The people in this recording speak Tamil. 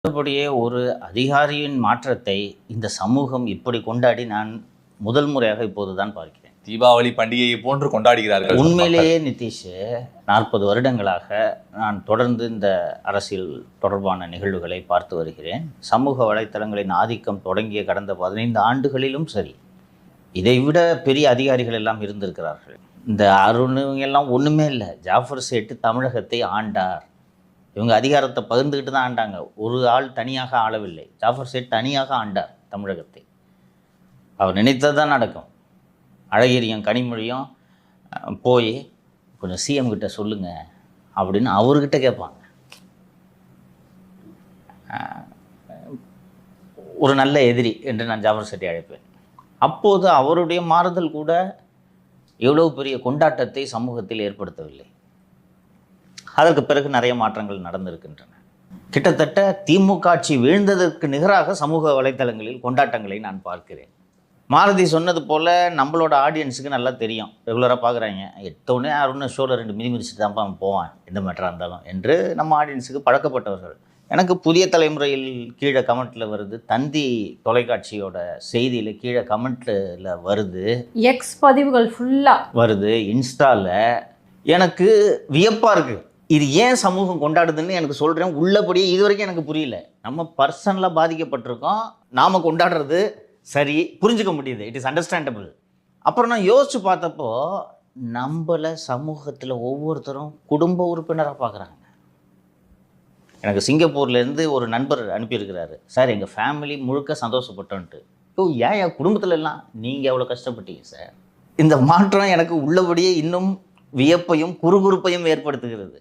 உள்ளபடியே ஒரு அதிகாரியின் மாற்றத்தை இந்த சமூகம் இப்படி கொண்டாடி நான் முதல் முறையாக இப்போதுதான் பார்க்கிறேன். தீபாவளி பண்டிகையை போன்று கொண்டாடுகிறார்கள் உண்மையிலேயே நிதிஷ், 40 வருடங்களாக நான் தொடர்ந்து இந்த அரசியல் தொடர்பான நிகழ்வுகளை பார்த்து வருகிறேன். சமூக வலைத்தளங்களின் ஆதிக்கம் தொடங்கிய கடந்த 15 ஆண்டுகளிலும் சரி, இதைவிட பெரிய அதிகாரிகள் எல்லாம் இருந்திருக்கிறார்கள். இந்த அருண் எல்லாம் ஒன்றுமே இல்லை. ஜாஃபர் சேட்டு தமிழகத்தை ஆண்டார். இவங்க அதிகாரத்தை பகிர்ந்துக்கிட்டு தான் ஆண்டாங்க. ஒரு ஆள் தனியாக ஆளவில்லை. ஜாஃபர் சேட் தனியாக ஆண்டார் தமிழகத்தை. அவர் நினைத்தது தான் நடக்கும். அழகிரியும் கனிமொழியும் போய் கொஞ்சம் சிஎம் கிட்ட சொல்லுங்கள் அப்படின்னு அவர்கிட்ட கேட்பாங்க. ஒரு நல்ல எதிரி என்று நான் ஜாஃபர் சேட்டை அழைப்பேன். அப்போது அவருடைய மாறுதல் கூட எவ்வளவு பெரிய கொண்டாட்டத்தை சமூகத்தில் ஏற்படுத்தவில்லை. அதற்கு பிறகு நிறைய மாற்றங்கள் நடந்திருக்கின்றன. கிட்டத்தட்ட திமுக ஆட்சி வீழ்ந்ததற்கு நிகராக சமூக வலைத்தளங்களில் கொண்டாட்டங்களை நான் பார்க்கிறேன். மாருதி சொன்னது போல் நம்மளோட ஆடியன்ஸுக்கு நல்லா தெரியும். ரெகுலராக பார்க்குறாங்க. எத்தோடனே அருண் ஷோவில் 2 மிதி மிதிச்சுட்டு தான்ப்பா அவன் போவான், எந்த மேட்டராக இருந்தாலும் என்று நம்ம ஆடியன்ஸுக்கு பழக்கப்பட்டவர்கள். எனக்கு புதிய தலைமுறையில் கீழே கமெண்ட்டில் வருது, தந்தி தொலைக்காட்சியோட செய்தியில் கீழே கமெண்ட்டில் வருது, எக்ஸ் பதிவுகள் ஃபுல்லாக வருது, இன்ஸ்டாவில். எனக்கு வியப்பாக இருக்குது. இது ஏன் சமூகம் கொண்டாடுதுன்னு எனக்கு சொல்கிறேன். உள்ளபடியே இது வரைக்கும் எனக்கு புரியல. நம்ம பர்சனலாக பாதிக்கப்பட்டிருக்கோம். நாம் கொண்டாடுறது சரி, புரிஞ்சுக்க முடியுது. It is understandable. அப்புறம் நான் யோசித்து பார்த்தப்போ நம்மளை சமூகத்தில் ஒவ்வொருத்தரும் குடும்ப உறுப்பினராக பார்க்குறாங்க. எனக்கு சிங்கப்பூர்லேருந்து ஒரு நண்பர் அனுப்பியிருக்கிறாரு. சார், எங்கள் ஃபேமிலி முழுக்க சந்தோஷப்பட்டோன்ட்டு. ஏன் குடும்பத்தில் எல்லாம் நீங்கள் எவ்வளோ கஷ்டப்பட்டீங்க சார்? இந்த மாற்றம் எனக்கு உள்ளபடியே இன்னும் வியப்பையும் குறுகுறுப்பையும் ஏற்படுத்துகிறது.